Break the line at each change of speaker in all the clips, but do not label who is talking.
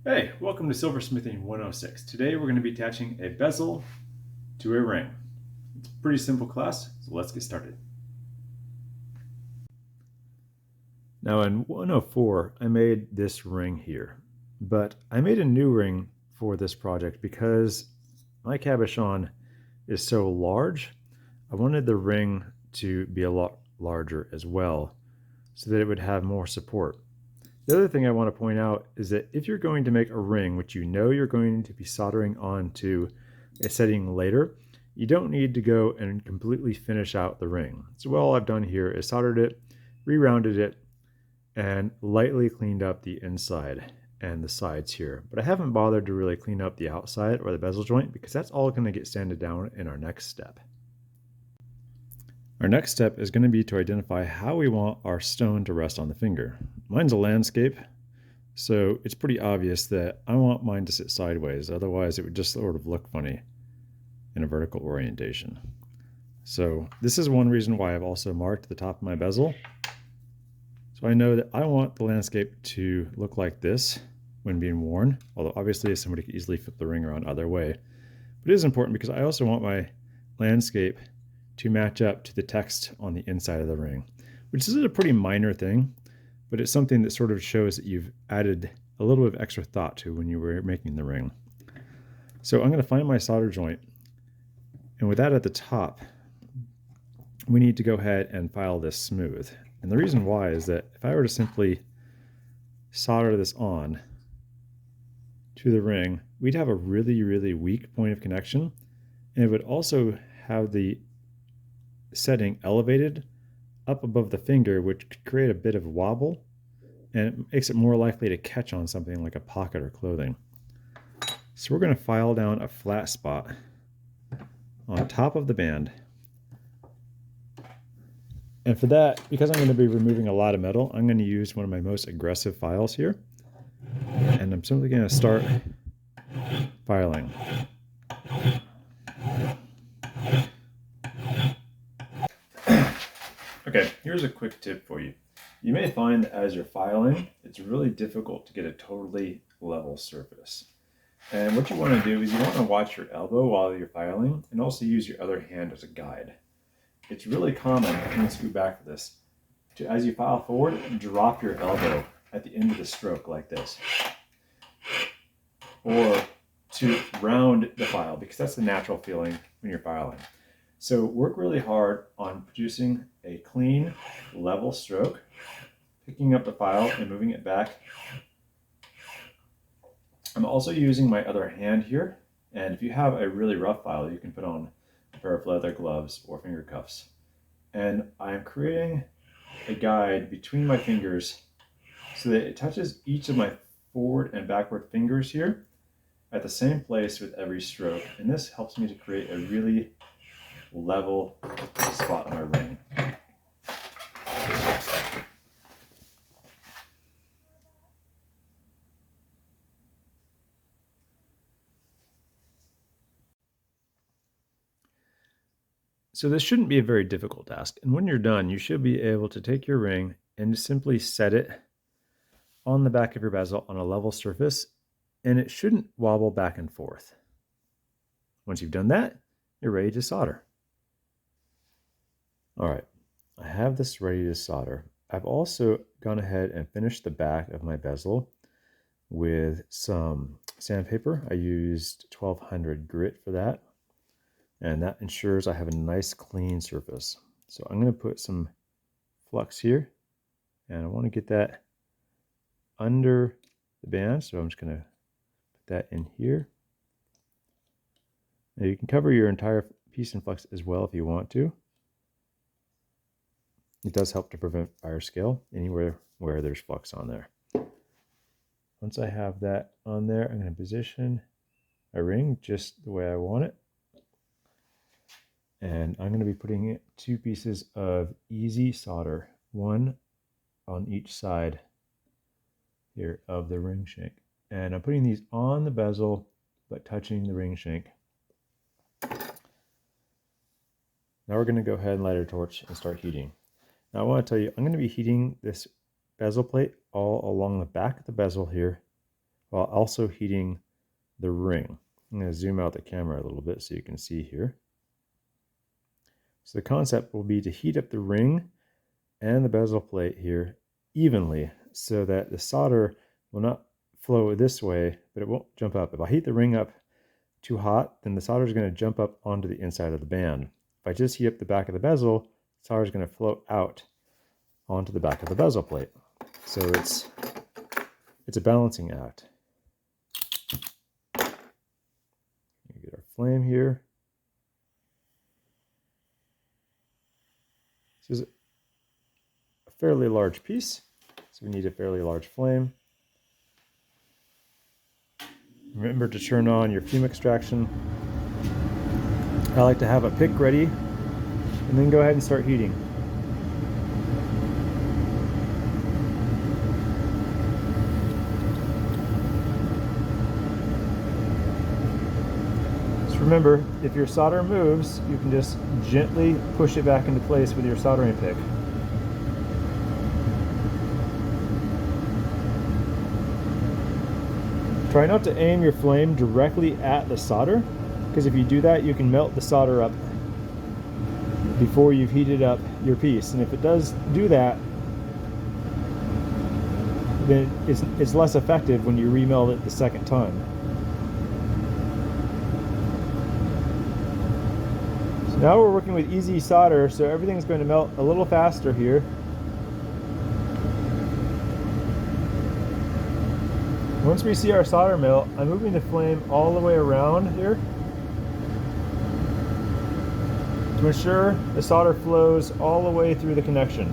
Hey, welcome to Silversmithing 106. Today we're going to be attaching a bezel to a ring. It's a pretty simple class, so let's get started. Now in 104, I made this ring here, but I made a new ring for this project because my cabochon is so large. I wanted the ring to be a lot larger as well so that it would have more support. The other thing I want to point out is that if you're going to make a ring, which you know you're going to be soldering onto a setting later, you don't need to go and completely finish out the ring. So all I've done here is soldered it, re-rounded it, and lightly cleaned up the inside and the sides here. But I haven't bothered to really clean up the outside or the bezel joint because that's all going to get sanded down in our next step. Our next step is going to be to identify how we want our stone to rest on the finger. Mine's a landscape, so it's pretty obvious that I want mine to sit sideways, otherwise it would just sort of look funny in a vertical orientation. So this is one reason why I've also marked the top of my bezel. So I know that I want the landscape to look like this when being worn, although obviously somebody could easily flip the ring around either way. But it is important because I also want my landscape to match up to the text on the inside of the ring, which is a pretty minor thing, but it's something that sort of shows that you've added a little bit of extra thought to when you were making the ring. So I'm going to find my solder joint, and with that at the top, we need to go ahead and file this smooth. And the reason why is that if I were to simply solder this on to the ring, we'd have a really weak point of connection, and it would also have the setting elevated up above the finger, which could create a bit of wobble, and it makes it more likely to catch on something like a pocket or clothing. So we're going to file down a flat spot on top of the band. And for that, because I'm going to be removing a lot of metal, I'm going to use one of my most aggressive files here. And I'm simply going to start filing. Okay, here's a quick tip for you. You may find that as you're filing, it's really difficult to get a totally level surface. And what you want to do is you want to watch your elbow while you're filing and also use your other hand as a guide. It's really common, I'm going to scoot back for this, to as you file forward, drop your elbow at the end of the stroke like this. Or to round the file, because that's the natural feeling when you're filing. So work really hard on producing a clean, level stroke, picking up the file and moving it back. I'm also using my other hand here, and if you have a really rough file, you can put on a pair of leather gloves or finger cuffs. And I'm creating a guide between my fingers so that it touches each of my forward and backward fingers here at the same place with every stroke. And this helps me to create a really level spot on my ring. So this shouldn't be a very difficult task. And when you're done, you should be able to take your ring and simply set it on the back of your bezel on a level surface, and it shouldn't wobble back and forth. Once you've done that, you're ready to solder. All right, I have this ready to solder. I've also gone ahead and finished the back of my bezel with some sandpaper. I used 1200 grit for that, and that ensures I have a nice clean surface. So I'm going to put some flux here, and I want to get that under the band, so I'm just going to put that in here. Now you can cover your entire piece in flux as well if you want to. It does help to prevent fire scale anywhere where there's flux on there. Once I have that on there, I'm going to position a ring just the way I want it. And I'm going to be putting 2 pieces of easy solder, one on each side here of the ring shank. And I'm putting these on the bezel, but touching the ring shank. Now we're going to go ahead and light our torch and start heating. Now I want to tell you, I'm going to be heating this bezel plate all along the back of the bezel here, while also heating the ring. I'm going to zoom out the camera a little bit so you can see here. So the concept will be to heat up the ring and the bezel plate here evenly so that the solder will not flow this way, but it won't jump up. If I heat the ring up too hot, then the solder is going to jump up onto the inside of the band. If I just heat up the back of the bezel, the solder is going to float out onto the back of the bezel plate. So it's a balancing act. We get our flame here. This is a fairly large piece, so we need a fairly large flame. Remember to turn on your fume extraction. I like to have a pick ready, and then go ahead and start heating. Just remember, if your solder moves, you can just gently push it back into place with your soldering pick. Try not to aim your flame directly at the solder, because if you do that, you can melt the solder up before you've heated up your piece. And if it does do that, then it's less effective when you remelt it the second time. So now we're working with easy solder, so everything's going to melt a little faster here. Once we see our solder melt, I'm moving the flame all the way around here to ensure the solder flows all the way through the connection.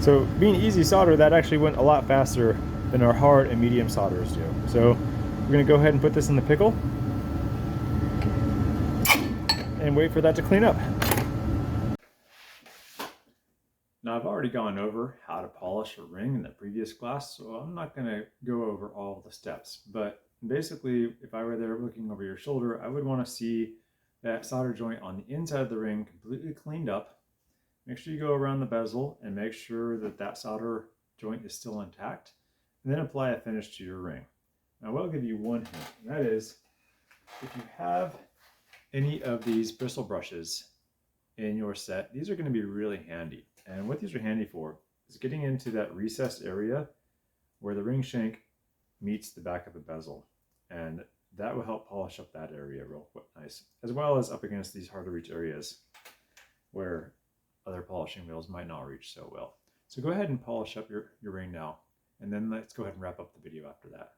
So being easy solder, that actually went a lot faster than our hard and medium solders do. So we're going to go ahead and put this in the pickle and wait for that to clean up. Now I've already gone over how to polish a ring in the previous class, so I'm not going to go over all the steps. But basically, if I were there looking over your shoulder, I would want to see that solder joint on the inside of the ring completely cleaned up. Make sure you go around the bezel and make sure that that solder joint is still intact, and then apply a finish to your ring. Now I will give you one hint, and that is, if you have any of these bristle brushes in your set, these are going to be really handy. And what these are handy for is getting into that recessed area where the ring shank meets the back of the bezel. And that will help polish up that area real quick, nice, as well as up against these hard to reach areas where other polishing wheels might not reach so well. So go ahead and polish up your ring now, and then let's go ahead and wrap up the video after that.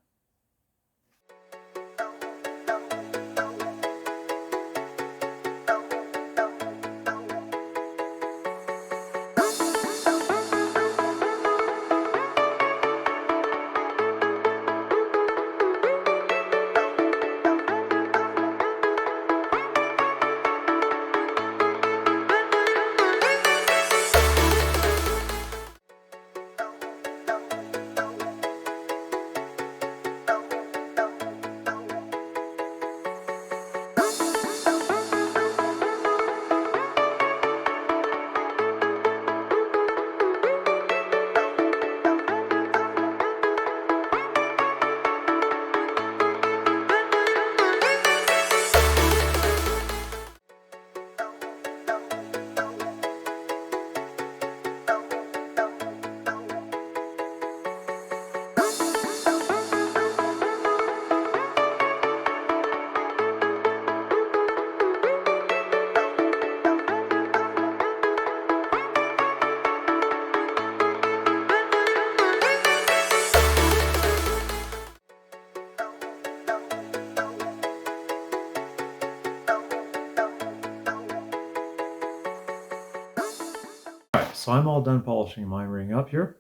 So I'm all done polishing my ring up here,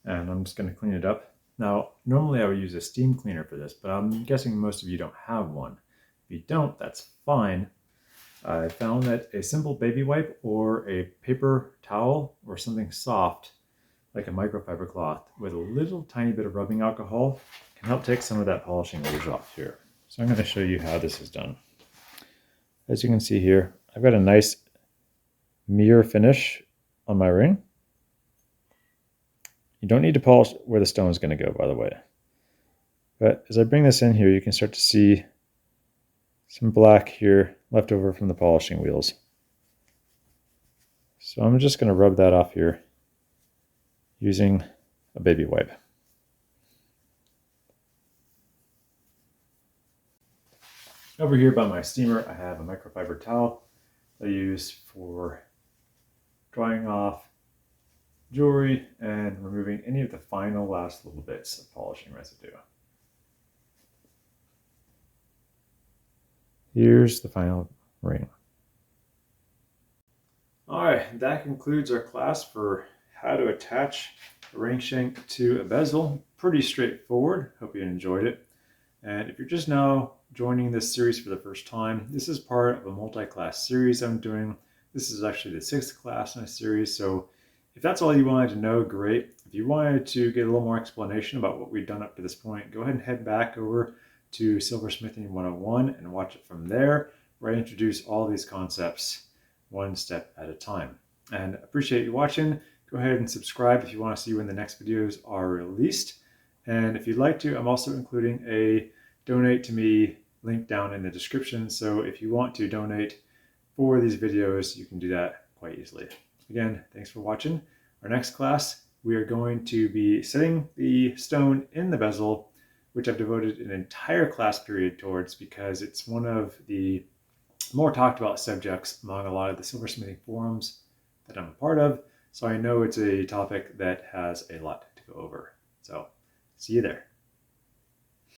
and I'm just going to clean it up. Now, normally I would use a steam cleaner for this, but I'm guessing most of you don't have one. If you don't, that's fine. I found that a simple baby wipe or a paper towel or something soft, like a microfiber cloth, with a little tiny bit of rubbing alcohol can help take some of that polishing rouge off here. So I'm going to show you how this is done. As you can see here, I've got a nice mirror finish on my ring. You don't need to polish where the stone is going to go, by the way. But as I bring this in here, you can start to see some black here left over from the polishing wheels. So I'm just going to rub that off here using a baby wipe. Over here by my steamer, I have a microfiber towel that I use for drying off jewelry and removing any of the final last little bits of polishing residue. Here's the final ring. All right, that concludes our class for how to attach a ring shank to a bezel. Pretty straightforward. Hope you enjoyed it. And if you're just now joining this series for the first time, this is part of a multi-class series I'm doing. This is actually the 6th class in a series, so if that's all you wanted to know, great. If you wanted to get a little more explanation about what we've done up to this point, go ahead and head back over to Silversmithing 101 and watch it from there, where I introduce all these concepts one step at a time. And appreciate you watching. Go ahead and subscribe if you want to see when the next videos are released. And if you'd like to, I'm also including a donate to me link down in the description. So if you want to donate for these videos, you can do that quite easily. Again, thanks for watching. Our next class, we are going to be setting the stone in the bezel, which I've devoted an entire class period towards because it's one of the more talked about subjects among a lot of the silversmithing forums that I'm a part of. So I know it's a topic that has a lot to go over. So see you there.